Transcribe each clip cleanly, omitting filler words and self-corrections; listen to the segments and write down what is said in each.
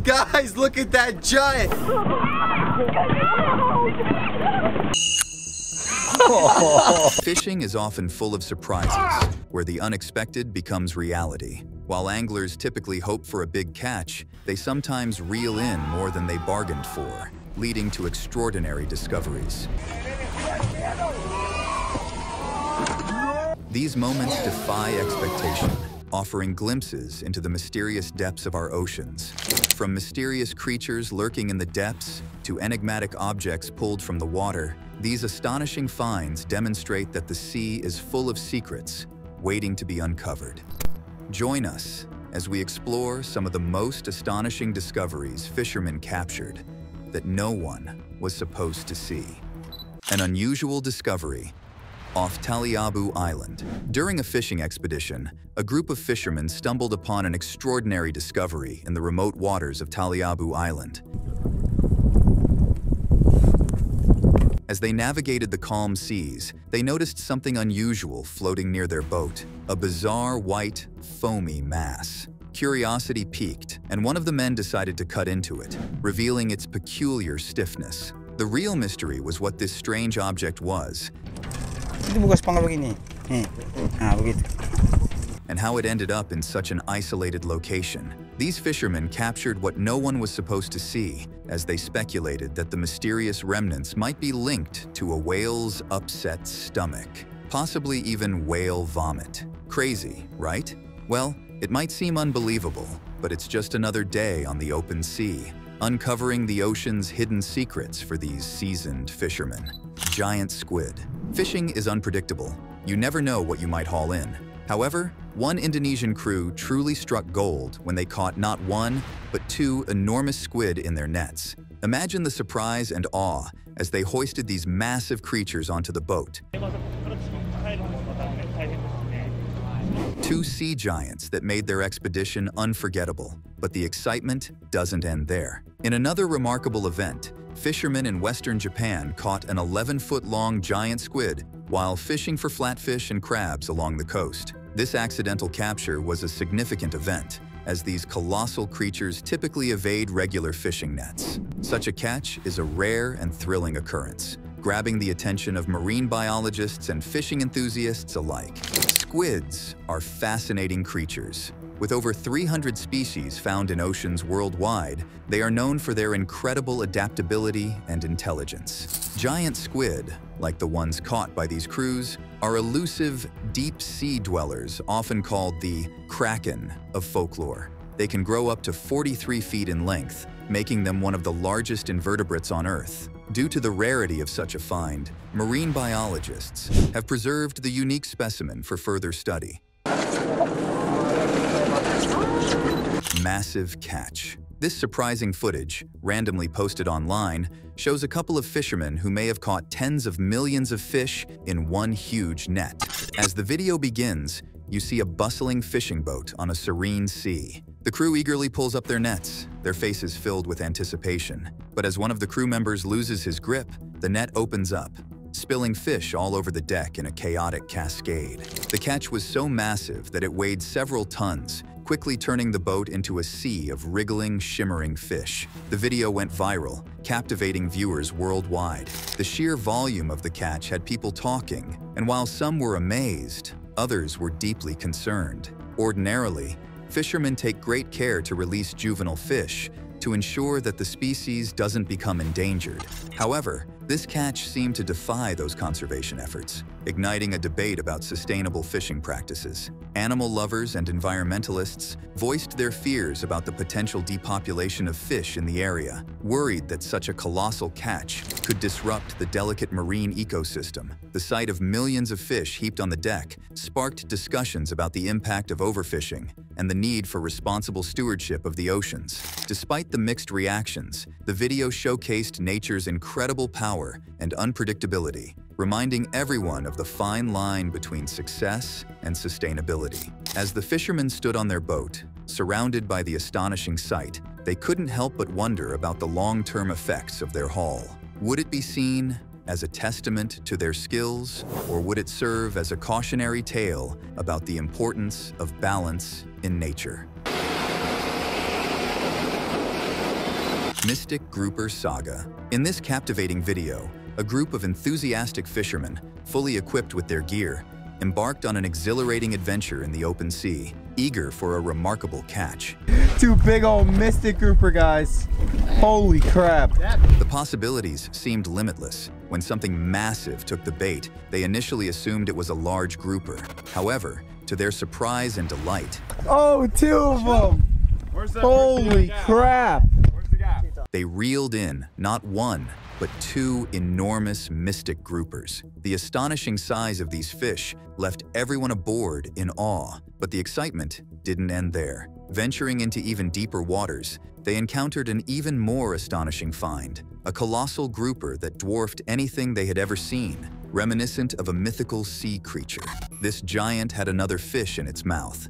Guys, look at that giant! Fishing is often full of surprises, where the unexpected becomes reality. While anglers typically hope for a big catch, they sometimes reel in more than they bargained for, leading to extraordinary discoveries. These moments defy expectation, offering glimpses into the mysterious depths of our oceans. From mysterious creatures lurking in the depths to enigmatic objects pulled from the water, these astonishing finds demonstrate that the sea is full of secrets waiting to be uncovered. Join us as we explore some of the most astonishing discoveries fishermen captured that no one was supposed to see. An unusual discovery off Taliabu Island. During a fishing expedition, a group of fishermen stumbled upon an extraordinary discovery in the remote waters of Taliabu Island. As they navigated the calm seas, they noticed something unusual floating near their boat, a bizarre white, foamy mass. Curiosity piqued, and one of the men decided to cut into it, revealing its peculiar stiffness. The real mystery was what this strange object was, and how it ended up in such an isolated location. These fishermen captured what no one was supposed to see, as they speculated that the mysterious remnants might be linked to a whale's upset stomach, possibly even whale vomit. Crazy, right? Well, it might seem unbelievable, but it's just another day on the open sea, uncovering the ocean's hidden secrets for these seasoned fishermen. Giant squid. Fishing is unpredictable. You never know what you might haul in. However, one Indonesian crew truly struck gold when they caught not one, but two enormous squid in their nets. Imagine the surprise and awe as they hoisted these massive creatures onto the boat. Two sea giants that made their expedition unforgettable. But the excitement doesn't end there. In another remarkable event, fishermen in western Japan caught an 11-foot-long giant squid while fishing for flatfish and crabs along the coast. This accidental capture was a significant event, as these colossal creatures typically evade regular fishing nets. Such a catch is a rare and thrilling occurrence, grabbing the attention of marine biologists and fishing enthusiasts alike. Squids are fascinating creatures. With over 300 species found in oceans worldwide, they are known for their incredible adaptability and intelligence. Giant squid, like the ones caught by these crews, are elusive, deep-sea dwellers, often called the kraken of folklore. They can grow up to 43 feet in length, making them one of the largest invertebrates on Earth. Due to the rarity of such a find, marine biologists have preserved the unique specimen for further study. Massive catch. This surprising footage, randomly posted online, shows a couple of fishermen who may have caught tens of millions of fish in one huge net. As the video begins, you see a bustling fishing boat on a serene sea. The crew eagerly pulls up their nets, their faces filled with anticipation. But as one of the crew members loses his grip, the net opens up, spilling fish all over the deck in a chaotic cascade. The catch was so massive that it weighed several tons, quickly turning the boat into a sea of wriggling, shimmering fish. The video went viral, captivating viewers worldwide. The sheer volume of the catch had people talking, and while some were amazed, others were deeply concerned. Ordinarily, fishermen take great care to release juvenile fish to ensure that the species doesn't become endangered. However, this catch seemed to defy those conservation efforts, igniting a debate about sustainable fishing practices. Animal lovers and environmentalists voiced their fears about the potential depopulation of fish in the area, worried that such a colossal catch could disrupt the delicate marine ecosystem. The sight of millions of fish heaped on the deck sparked discussions about the impact of overfishing and the need for responsible stewardship of the oceans. Despite the mixed reactions, the video showcased nature's incredible power and unpredictability, reminding everyone of the fine line between success and sustainability. As the fishermen stood on their boat, surrounded by the astonishing sight, they couldn't help but wonder about the long-term effects of their haul. Would it be seen as a testament to their skills, or would it serve as a cautionary tale about the importance of balance in nature? Mystic Grouper Saga. In this captivating video, a group of enthusiastic fishermen, fully equipped with their gear, embarked on an exhilarating adventure in the open sea, eager for a remarkable catch. Two big old mystic grouper guys. Holy crap. The possibilities seemed limitless. When something massive took the bait, they initially assumed it was a large grouper. However, to their surprise and delight, Oh, two of them. Holy crap. they reeled in not one, but two enormous mystic groupers. The astonishing size of these fish left everyone aboard in awe, but the excitement didn't end there. Venturing into even deeper waters, they encountered an even more astonishing find, a colossal grouper that dwarfed anything they had ever seen, reminiscent of a mythical sea creature. This giant had another fish in its mouth,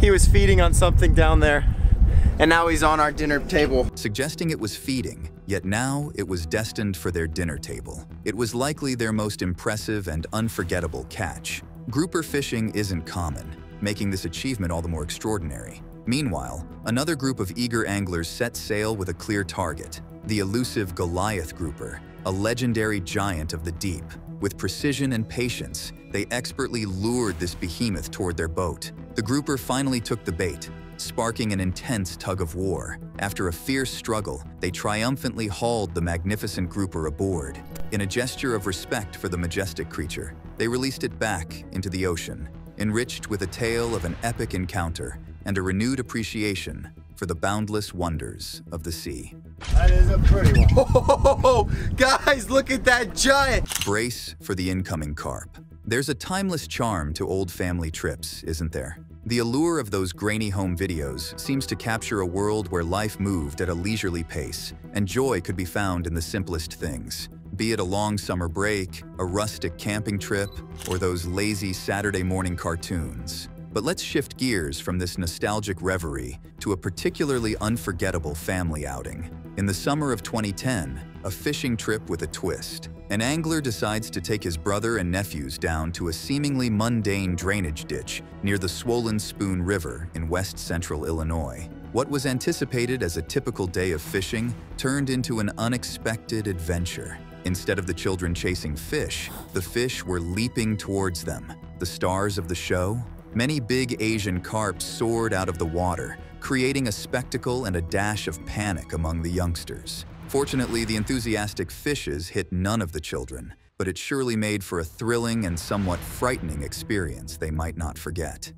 He was feeding on something down there, and now he's on our dinner table. suggesting it was feeding, yet now it was destined for their dinner table. It was likely their most impressive and unforgettable catch. Grouper fishing isn't common, making this achievement all the more extraordinary. Meanwhile, another group of eager anglers set sail with a clear target, the elusive Goliath grouper, a legendary giant of the deep. With precision and patience, they expertly lured this behemoth toward their boat. The grouper finally took the bait, sparking an intense tug of war. After a fierce struggle, they triumphantly hauled the magnificent grouper aboard. In a gesture of respect for the majestic creature, they released it back into the ocean, enriched with a tale of an epic encounter and a renewed appreciation for the boundless wonders of the sea. That is a pretty one. Oh, guys, look at that giant. Brace for the incoming carp. There's a timeless charm to old family trips, isn't there? The allure of those grainy home videos seems to capture a world where life moved at a leisurely pace, and joy could be found in the simplest things. Be it a long summer break, a rustic camping trip, or those lazy Saturday morning cartoons. But let's shift gears from this nostalgic reverie to a particularly unforgettable family outing. In the summer of 2010, a fishing trip with a twist. An angler decides to take his brother and nephews down to a seemingly mundane drainage ditch near the swollen Spoon River in west-central Illinois. What was anticipated as a typical day of fishing turned into an unexpected adventure. Instead of the children chasing fish, the fish were leaping towards them. The stars of the show? Many big Asian carp soared out of the water, creating a spectacle and a dash of panic among the youngsters. Fortunately, the enthusiastic fishes hit none of the children, but it surely made for a thrilling and somewhat frightening experience they might not forget.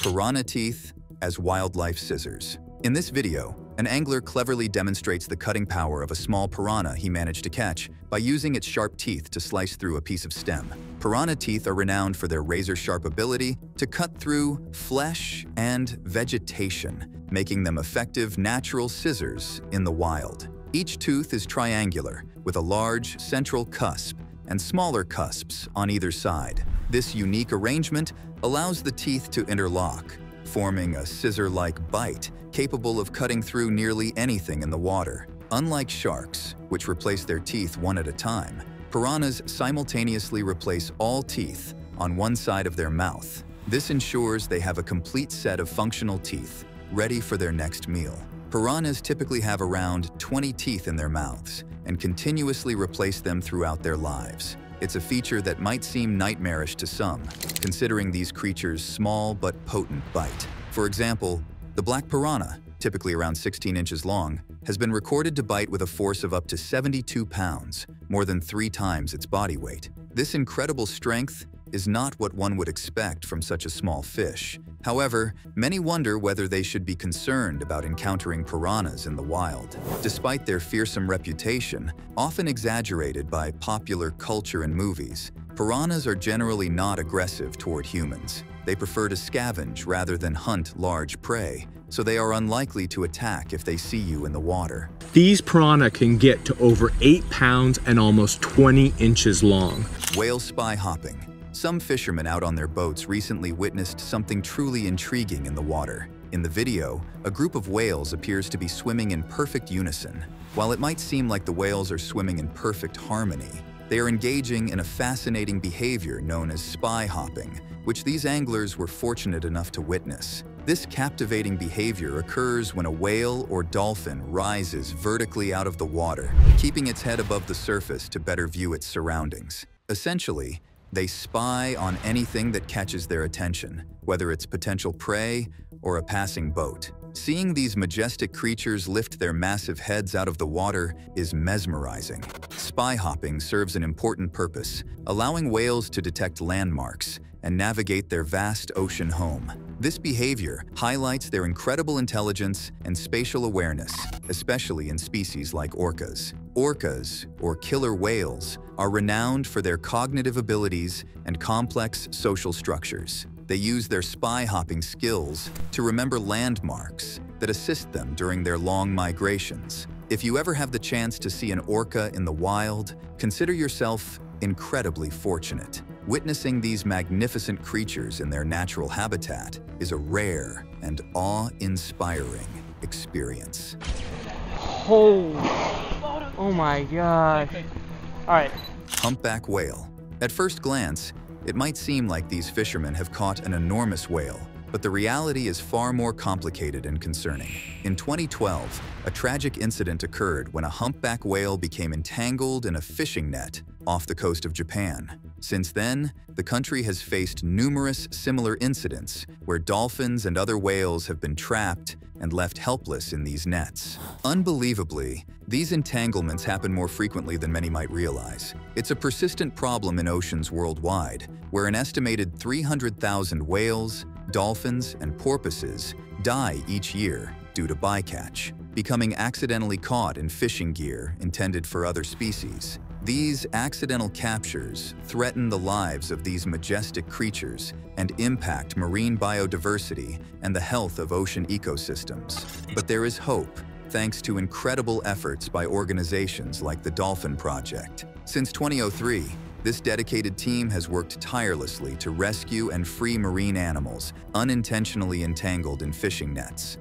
Piranha teeth as wildlife scissors. In this video, an angler cleverly demonstrates the cutting power of a small piranha he managed to catch by using its sharp teeth to slice through a piece of stem. Piranha teeth are renowned for their razor-sharp ability to cut through flesh and vegetation, making them effective natural scissors in the wild. Each tooth is triangular, with a large central cusp and smaller cusps on either side. This unique arrangement allows the teeth to interlock, forming a scissor-like bite capable of cutting through nearly anything in the water. Unlike sharks, which replace their teeth one at a time, piranhas simultaneously replace all teeth on one side of their mouth. This ensures they have a complete set of functional teeth, ready for their next meal. Piranhas typically have around 20 teeth in their mouths and continuously replace them throughout their lives. It's a feature that might seem nightmarish to some, considering these creatures' small but potent bite. For example, the black piranha, typically around 16 inches long, has been recorded to bite with a force of up to 72 pounds, more than 3 times its body weight. This incredible strength is not what one would expect from such a small fish. However, many wonder whether they should be concerned about encountering piranhas in the wild. Despite their fearsome reputation, often exaggerated by popular culture and movies, piranhas are generally not aggressive toward humans. They prefer to scavenge rather than hunt large prey, so they are unlikely to attack if they see you in the water. These piranha can get to over 8 pounds and almost 20 inches long. Whale spy hopping. Some fishermen out on their boats recently witnessed something truly intriguing in the water. In the video, a group of whales appears to be swimming in perfect unison. While it might seem like the whales are swimming in perfect harmony, they are engaging in a fascinating behavior known as spy hopping, which these anglers were fortunate enough to witness. This captivating behavior occurs when a whale or dolphin rises vertically out of the water, keeping its head above the surface to better view its surroundings. Essentially, they spy on anything that catches their attention, whether it's potential prey or a passing boat. Seeing these majestic creatures lift their massive heads out of the water is mesmerizing. Spy hopping serves an important purpose, allowing whales to detect landmarks and navigate their vast ocean home. This behavior highlights their incredible intelligence and spatial awareness, especially in species like orcas. Orcas, or killer whales, are renowned for their cognitive abilities and complex social structures. They use their spy-hopping skills to remember landmarks that assist them during their long migrations. If you ever have the chance to see an orca in the wild, consider yourself incredibly fortunate. Witnessing these magnificent creatures in their natural habitat is a rare and awe-inspiring experience. Oh my gosh. All right. Humpback whale. At first glance, it might seem like these fishermen have caught an enormous whale, but the reality is far more complicated and concerning. In 2012, a tragic incident occurred when a humpback whale became entangled in a fishing net off the coast of Japan. Since then, the country has faced numerous similar incidents where dolphins and other whales have been trapped and left helpless in these nets. Unbelievably, these entanglements happen more frequently than many might realize. It's a persistent problem in oceans worldwide, where an estimated 300,000 whales, dolphins, and porpoises die each year due to bycatch, becoming accidentally caught in fishing gear intended for other species. These accidental captures threaten the lives of these majestic creatures and impact marine biodiversity and the health of ocean ecosystems. But there is hope, thanks to incredible efforts by organizations like the Dolphin Project. Since 2003, this dedicated team has worked tirelessly to rescue and free marine animals unintentionally entangled in fishing nets.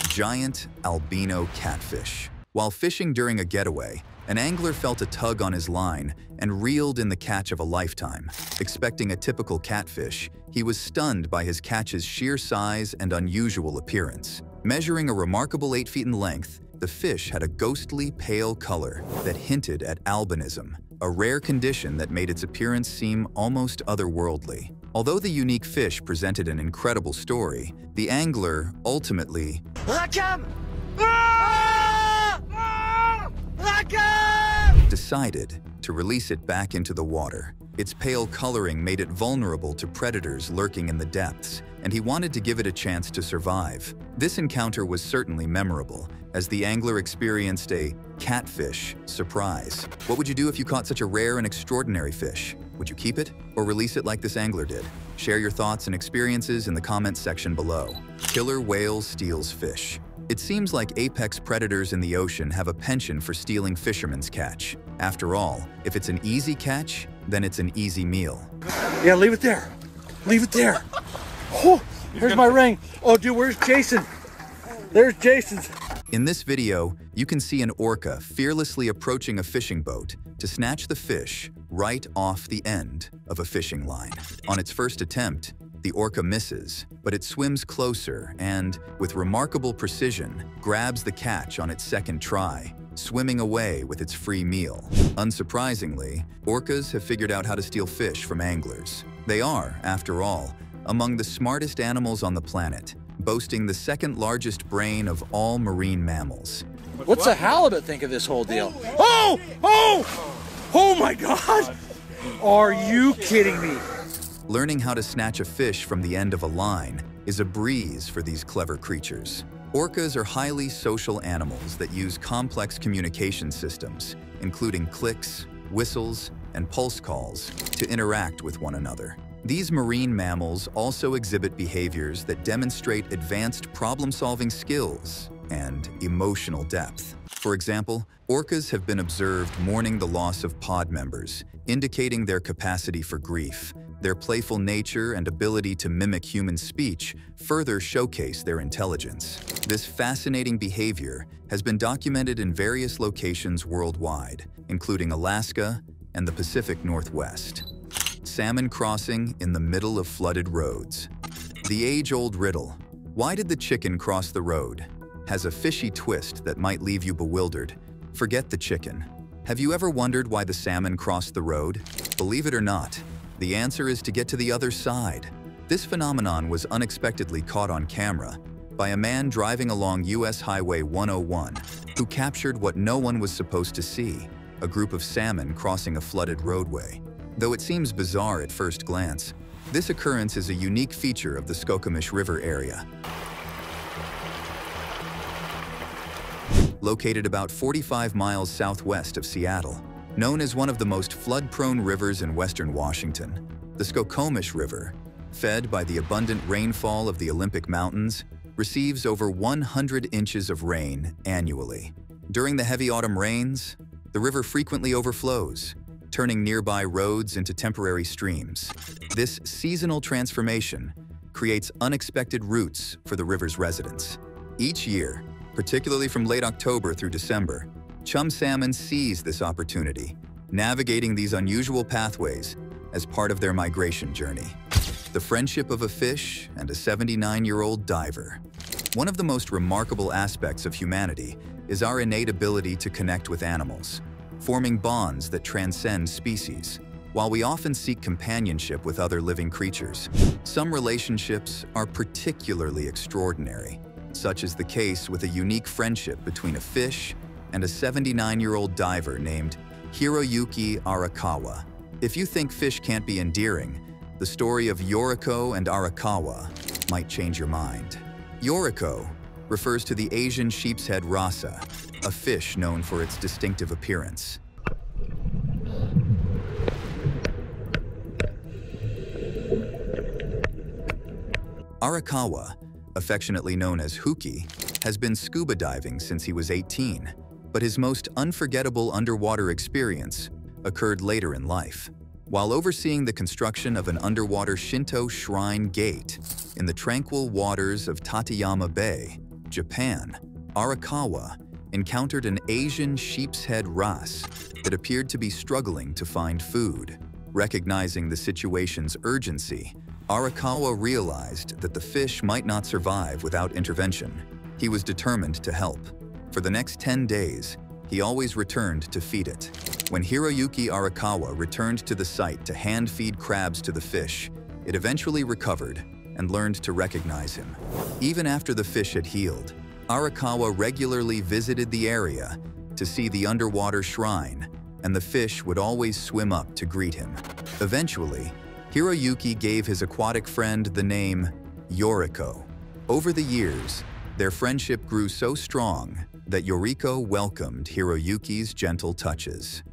Giant albino catfish. While fishing during a getaway, an angler felt a tug on his line and reeled in the catch of a lifetime. Expecting a typical catfish, he was stunned by his catch's sheer size and unusual appearance. Measuring a remarkable 8 feet in length, the fish had a ghostly pale color that hinted at albinism, a rare condition that made its appearance seem almost otherworldly. Although the unique fish presented an incredible story, the angler ultimately decided to release it back into the water. Its pale coloring made it vulnerable to predators lurking in the depths, and he wanted to give it a chance to survive. This encounter was certainly memorable, as the angler experienced a catfish surprise. What would you do if you caught such a rare and extraordinary fish? Would you keep it or release it like this angler did? Share your thoughts and experiences in the comments section below. Killer whale steals fish. It seems like apex predators in the ocean have a penchant for stealing fishermen's catch. After all, if it's an easy catch, then it's an easy meal. Yeah, leave it there. Leave it there. Oh, here's my ring. Oh, dude, where's Jason? There's Jason's. In this video, you can see an orca fearlessly approaching a fishing boat to snatch the fish right off the end of a fishing line. On its first attempt, the orca misses, but it swims closer and, with remarkable precision, grabs the catch on its second try, swimming away with its free meal. Unsurprisingly, orcas have figured out how to steal fish from anglers. They are, after all, among the smartest animals on the planet, boasting the second largest brain of all marine mammals. What's a halibut think of this whole deal? Oh! Oh! Oh my God! Are you kidding me? Learning how to snatch a fish from the end of a line is a breeze for these clever creatures. Orcas are highly social animals that use complex communication systems, including clicks, whistles, and pulse calls, to interact with one another. These marine mammals also exhibit behaviors that demonstrate advanced problem-solving skills and emotional depth. For example, orcas have been observed mourning the loss of pod members, indicating their capacity for grief. Their playful nature and ability to mimic human speech further showcase their intelligence. This fascinating behavior has been documented in various locations worldwide, including Alaska, and the Pacific Northwest. Salmon crossing in the middle of flooded roads. The age-old riddle, why did the chicken cross the road, has a fishy twist that might leave you bewildered. Forget the chicken. Have you ever wondered why the salmon crossed the road? Believe it or not, the answer is to get to the other side. This phenomenon was unexpectedly caught on camera by a man driving along US Highway 101 who captured what no one was supposed to see, a group of salmon crossing a flooded roadway. Though it seems bizarre at first glance, this occurrence is a unique feature of the Skokomish River area. Located about 45 miles southwest of Seattle, known as one of the most flood-prone rivers in western Washington, the Skokomish River, fed by the abundant rainfall of the Olympic Mountains, receives over 100 inches of rain annually. During the heavy autumn rains, the river frequently overflows, turning nearby roads into temporary streams. This seasonal transformation creates unexpected routes for the river's residents. Each year, particularly from late October through December, chum salmon seize this opportunity, navigating these unusual pathways as part of their migration journey. The friendship of a fish and a 79-year-old diver. One of the most remarkable aspects of humanity is our innate ability to connect with animals, forming bonds that transcend species. While we often seek companionship with other living creatures, some relationships are particularly extraordinary, such is the case with a unique friendship between a fish and a 79-year-old diver named Hiroyuki Arakawa. If you think fish can't be endearing, the story of Yoriko and Arakawa might change your mind. Yoriko refers to the Asian sheepshead rasa, a fish known for its distinctive appearance. Arakawa, affectionately known as Huki, has been scuba diving since he was 18, but his most unforgettable underwater experience occurred later in life. While overseeing the construction of an underwater Shinto shrine gate in the tranquil waters of Tateyama Bay, Japan, Arakawa encountered an Asian sheepshead wrasse that appeared to be struggling to find food. Recognizing the situation's urgency, Arakawa realized that the fish might not survive without intervention. He was determined to help. For the next 10 days, he always returned to feed it. When Hiroyuki Arakawa returned to the site to hand-feed crabs to the fish, it eventually recovered and learned to recognize him. Even after the fish had healed, Arakawa regularly visited the area to see the underwater shrine, and the fish would always swim up to greet him. Eventually, Hiroyuki gave his aquatic friend the name Yoriko. Over the years, their friendship grew so strong that Yoriko welcomed Hiroyuki's gentle touches.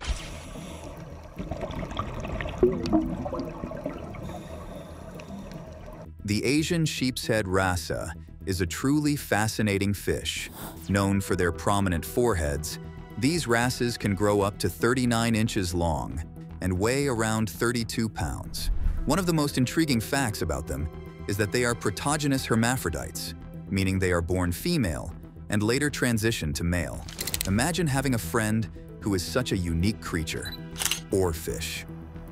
The Asian sheepshead rasa is a truly fascinating fish. Known for their prominent foreheads, these wrasses can grow up to 39 inches long and weigh around 32 pounds. One of the most intriguing facts about them is that they are protogynous hermaphrodites, meaning they are born female and later transition to male. Imagine having a friend who is such a unique creature. Oarfish.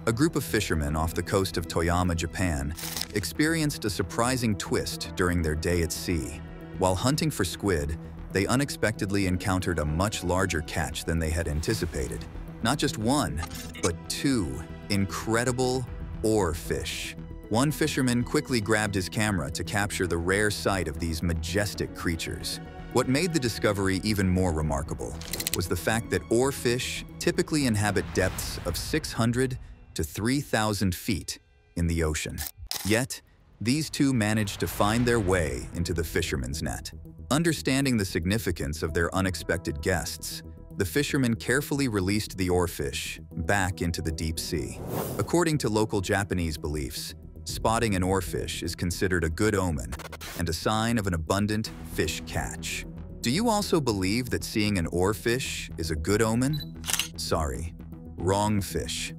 A group of fishermen off the coast of Toyama, Japan, experienced a surprising twist during their day at sea. While hunting for squid, they unexpectedly encountered a much larger catch than they had anticipated. Not just one, but two incredible oarfish. One fisherman quickly grabbed his camera to capture the rare sight of these majestic creatures. What made the discovery even more remarkable was the fact that oarfish typically inhabit depths of 600 to 3,000 feet in the ocean. Yet, these two managed to find their way into the fisherman's net. Understanding the significance of their unexpected guests, the fishermen carefully released the oarfish back into the deep sea. According to local Japanese beliefs, spotting an oarfish is considered a good omen and a sign of an abundant fish catch. Do you also believe that seeing an oarfish is a good omen? Sorry, wrong fish.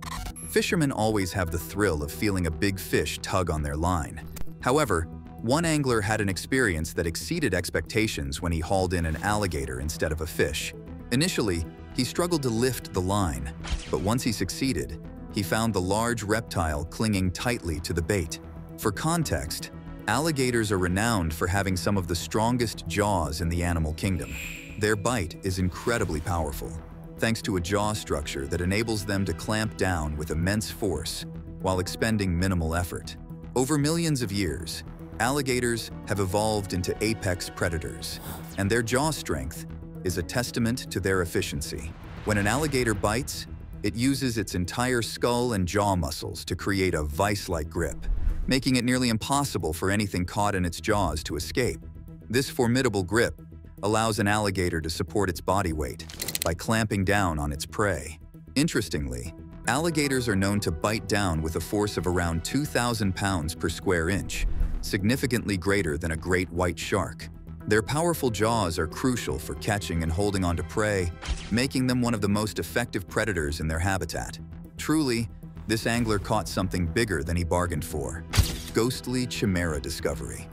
Fishermen always have the thrill of feeling a big fish tug on their line. However, one angler had an experience that exceeded expectations when he hauled in an alligator instead of a fish. Initially, He struggled to lift the line, but once he succeeded, he found the large reptile clinging tightly to the bait. For context, alligators are renowned for having some of the strongest jaws in the animal kingdom. Their bite is incredibly powerful, thanks to a jaw structure that enables them to clamp down with immense force while expending minimal effort. Over millions of years, alligators have evolved into apex predators, and their jaw strength is a testament to their efficiency. When an alligator bites, it uses its entire skull and jaw muscles to create a vice-like grip, making it nearly impossible for anything caught in its jaws to escape. This formidable grip allows an alligator to support its body weight by clamping down on its prey. Interestingly, alligators are known to bite down with a force of around 2,000 pounds per square inch, significantly greater than a great white shark. Their powerful jaws are crucial for catching and holding onto prey, making them one of the most effective predators in their habitat. Truly, this angler caught something bigger than he bargained for. Ghostly chimera discovery.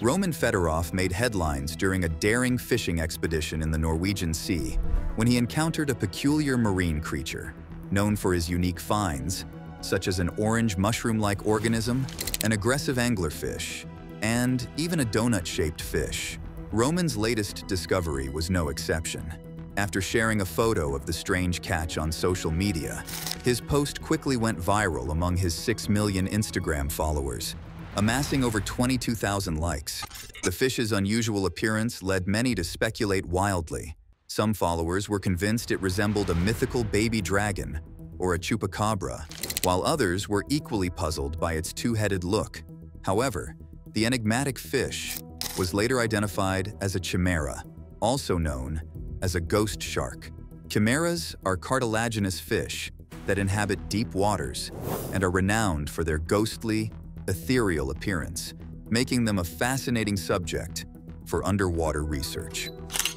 Roman Fedorov made headlines during a daring fishing expedition in the Norwegian Sea when he encountered a peculiar marine creature, known for his unique finds, such as an orange mushroom-like organism, an aggressive anglerfish, and even a donut-shaped fish. Roman's latest discovery was no exception. After sharing a photo of the strange catch on social media, his post quickly went viral among his 6 million Instagram followers, amassing over 22,000 likes. The fish's unusual appearance led many to speculate wildly. Some followers were convinced it resembled a mythical baby dragon or a chupacabra, while others were equally puzzled by its two-headed look. However, the enigmatic fish was later identified as a chimera, also known as a ghost shark. Chimeras are cartilaginous fish that inhabit deep waters and are renowned for their ghostly, ethereal appearance, making them a fascinating subject for underwater research.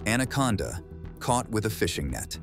Anaconda caught with a fishing net.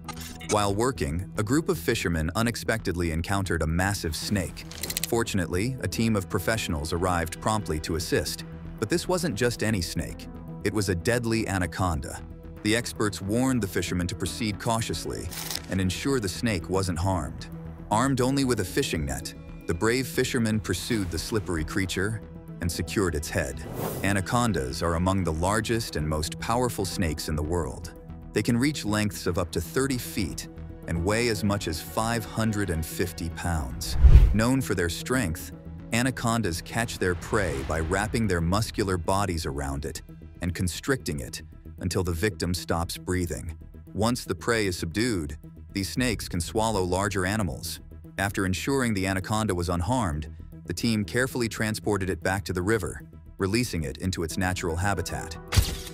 While working, a group of fishermen unexpectedly encountered a massive snake. Fortunately, a team of professionals arrived promptly to assist. But this wasn't just any snake. It was a deadly anaconda. The experts warned the fishermen to proceed cautiously and ensure the snake wasn't harmed. Armed only with a fishing net, the brave fishermen pursued the slippery creature and secured its head. Anacondas are among the largest and most powerful snakes in the world. They can reach lengths of up to 30 feet and weigh as much as 550 pounds. Known for their strength, anacondas catch their prey by wrapping their muscular bodies around it and constricting it until the victim stops breathing. Once the prey is subdued, these snakes can swallow larger animals. After ensuring the anaconda was unharmed, the team carefully transported it back to the river, releasing it into its natural habitat.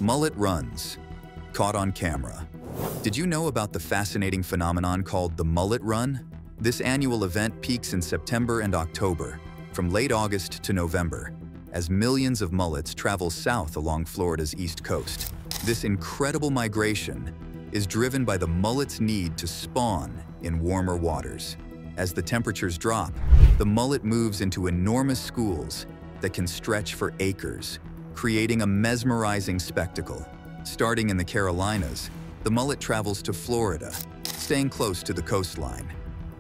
Mullet runs. Caught on camera. Did you know about the fascinating phenomenon called the mullet run? This annual event peaks in September and October, from late August to November, as millions of mullets travel south along Florida's east coast. This incredible migration is driven by the mullet's need to spawn in warmer waters. As the temperatures drop, the mullet moves into enormous schools that can stretch for acres, creating a mesmerizing spectacle. Starting in the Carolinas, the mullet travels to Florida, staying close to the coastline.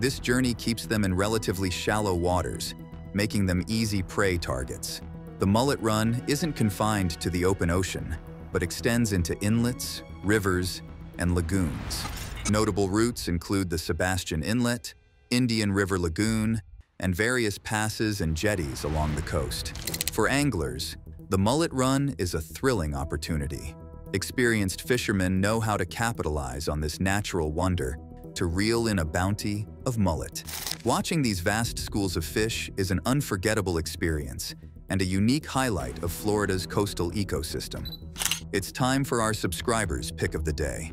This journey keeps them in relatively shallow waters, making them easy prey targets. The mullet run isn't confined to the open ocean, but extends into inlets, rivers, and lagoons. Notable routes include the Sebastian Inlet, Indian River Lagoon, and various passes and jetties along the coast. For anglers, the mullet run is a thrilling opportunity. Experienced fishermen know how to capitalize on this natural wonder to reel in a bounty of mullet. Watching these vast schools of fish is an unforgettable experience and a unique highlight of Florida's coastal ecosystem. It's time for our subscribers' pick of the day.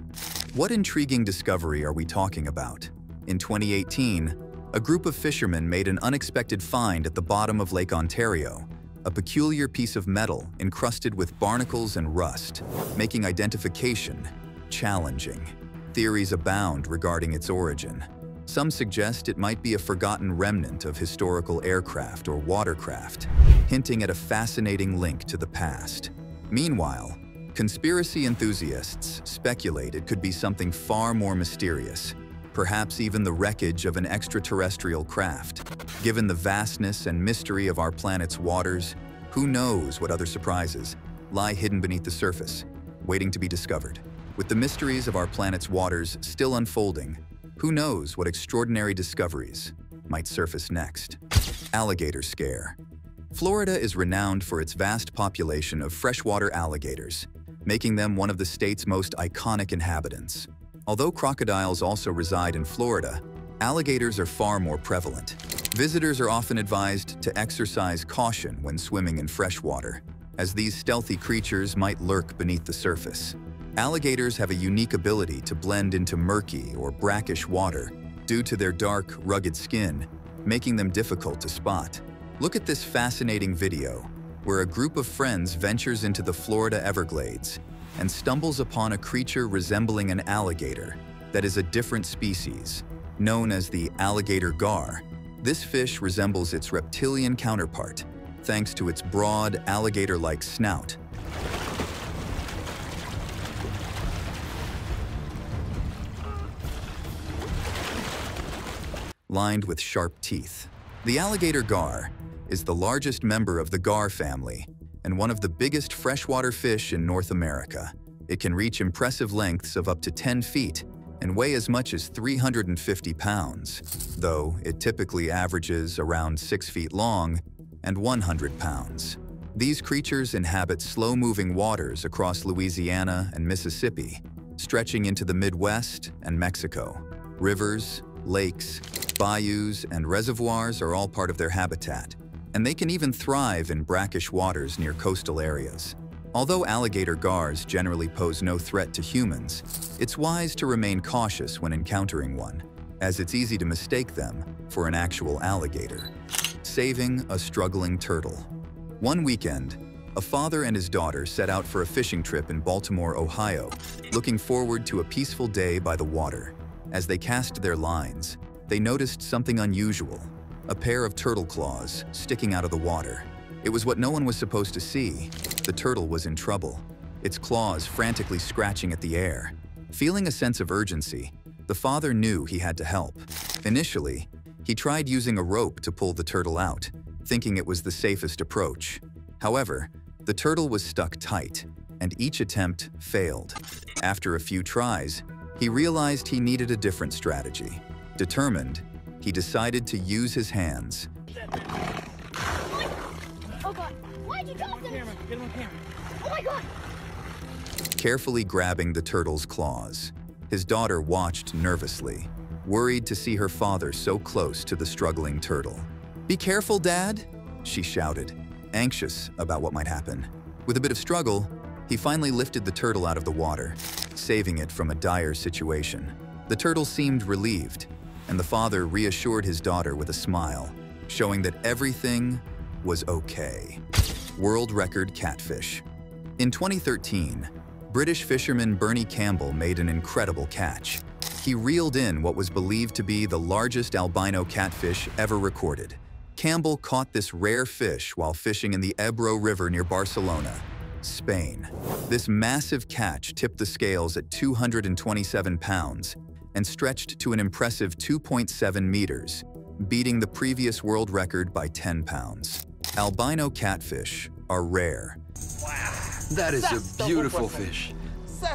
What intriguing discovery are we talking about? In 2018, a group of fishermen made an unexpected find at the bottom of Lake Ontario, a peculiar piece of metal encrusted with barnacles and rust, making identification challenging. Theories abound regarding its origin. Some suggest it might be a forgotten remnant of historical aircraft or watercraft, hinting at a fascinating link to the past. Meanwhile, Conspiracy enthusiasts speculate it could be something far more mysterious, perhaps even the wreckage of an extraterrestrial craft. Given the vastness and mystery of our planet's waters, who knows what other surprises lie hidden beneath the surface, waiting to be discovered. With the mysteries of our planet's waters still unfolding, who knows what extraordinary discoveries might surface next. Alligator scare. Florida is renowned for its vast population of freshwater alligators, making them one of the state's most iconic inhabitants. Although crocodiles also reside in Florida, alligators are far more prevalent. Visitors are often advised to exercise caution when swimming in freshwater, as these stealthy creatures might lurk beneath the surface. Alligators have a unique ability to blend into murky or brackish water due to their dark, rugged skin, making them difficult to spot. Look at this fascinating video, where a group of friends ventures into the Florida Everglades and stumbles upon a creature resembling an alligator that is a different species, known as the alligator gar. This fish resembles its reptilian counterpart, thanks to its broad, alligator-like snout. Lined with sharp teeth. The alligator gar is the largest member of the gar family and one of the biggest freshwater fish in North America. It can reach impressive lengths of up to 10 feet and weigh as much as 350 pounds, though it typically averages around 6 feet long and 100 pounds. These creatures inhabit slow-moving waters across Louisiana and Mississippi, stretching into the Midwest and Mexico. Rivers, lakes, bayous, and reservoirs are all part of their habitat, and they can even thrive in brackish waters near coastal areas. Although alligator gars generally pose no threat to humans, it's wise to remain cautious when encountering one, as it's easy to mistake them for an actual alligator. Saving a struggling turtle. One weekend, a father and his daughter set out for a fishing trip in Baltimore, Ohio, looking forward to a peaceful day by the water. As they cast their lines, they noticed something unusual, a pair of turtle claws sticking out of the water. It was what no one was supposed to see. The turtle was in trouble, its claws frantically scratching at the air. Feeling a sense of urgency, the father knew he had to help. Initially, he tried using a rope to pull the turtle out, thinking it was the safest approach. However, the turtle was stuck tight, and each attempt failed. After a few tries, he realized he needed a different strategy. Determined, he decided to use his hands. Oh God, why'd you drop them? Get him on camera. Oh my God! Carefully grabbing the turtle's claws. His daughter watched nervously, worried to see her father so close to the struggling turtle. "Be careful, Dad," she shouted, anxious about what might happen. With a bit of struggle, he finally lifted the turtle out of the water, saving it from a dire situation. The turtle seemed relieved, and the father reassured his daughter with a smile, showing that everything was okay. World record catfish. In 2013, British fisherman Bernie Campbell made an incredible catch. He reeled in what was believed to be the largest albino catfish ever recorded. Campbell caught this rare fish while fishing in the Ebro River near Barcelona, Spain. This massive catch tipped the scales at 227 pounds and stretched to an impressive 2.7 meters, beating the previous world record by 10 pounds. Albino catfish are rare. That is a beautiful fish.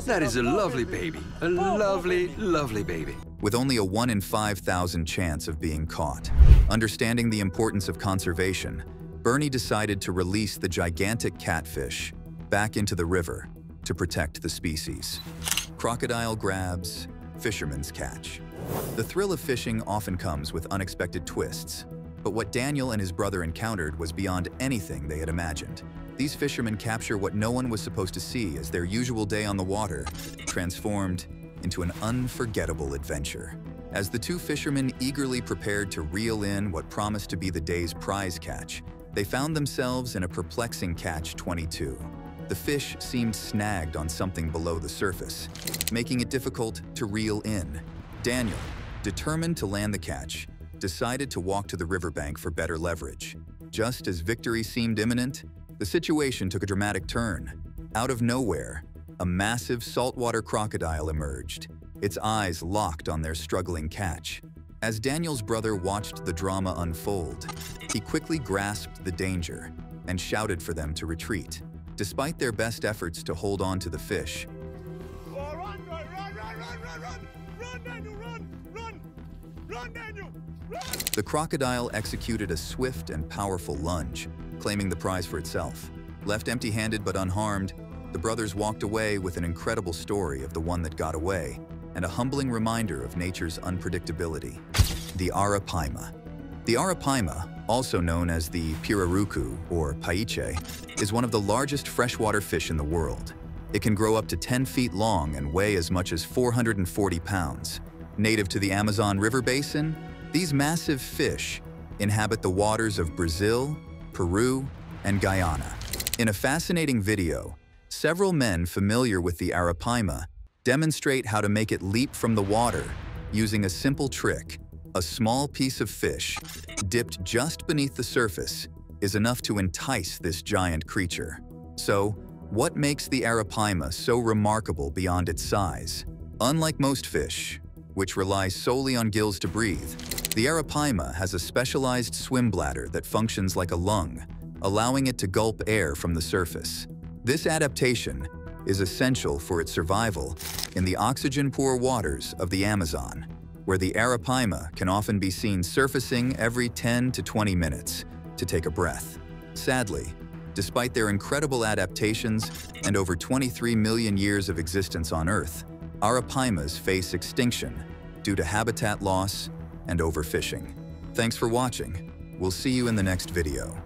That is a lovely baby. A lovely, lovely baby. With only a 1 in 5,000 chance of being caught. Understanding the importance of conservation, Bernie decided to release the gigantic catfish back into the river to protect the species. Crocodile grabs, fisherman's catch. The thrill of fishing often comes with unexpected twists, but what Daniel and his brother encountered was beyond anything they had imagined. These fishermen capture what no one was supposed to see as their usual day on the water transformed into an unforgettable adventure. As the two fishermen eagerly prepared to reel in what promised to be the day's prize catch, they found themselves in a perplexing catch-22. The fish seemed snagged on something below the surface, making it difficult to reel in. Daniel, determined to land the catch, decided to walk to the riverbank for better leverage. Just as victory seemed imminent, the situation took a dramatic turn. Out of nowhere, a massive saltwater crocodile emerged, its eyes locked on their struggling catch. As Daniel's brother watched the drama unfold, he quickly grasped the danger and shouted for them to retreat. Despite their best efforts to hold on to the fish, Run, Daniel, run, Daniel, run! the crocodile executed a swift and powerful lunge, claiming the prize for itself. Left empty-handed but unharmed, the brothers walked away with an incredible story of the one that got away, and a humbling reminder of nature's unpredictability. The arapaima. The arapaima, also known as the pirarucu or paiche, is one of the largest freshwater fish in the world. It can grow up to 10 feet long and weigh as much as 440 pounds. Native to the Amazon River basin, these massive fish inhabit the waters of Brazil, Peru, and Guyana. In a fascinating video, several men familiar with the arapaima demonstrate how to make it leap from the water using a simple trick. A small piece of fish, dipped just beneath the surface, is enough to entice this giant creature. So, what makes the arapaima so remarkable beyond its size? Unlike most fish, which rely solely on gills to breathe, the arapaima has a specialized swim bladder that functions like a lung, allowing it to gulp air from the surface. This adaptation is essential for its survival in the oxygen-poor waters of the Amazon, where the arapaima can often be seen surfacing every 10 to 20 minutes to take a breath. Sadly, despite their incredible adaptations and over 23 million years of existence on Earth, arapaimas face extinction due to habitat loss and overfishing. Thanks for watching. We'll see you in the next video.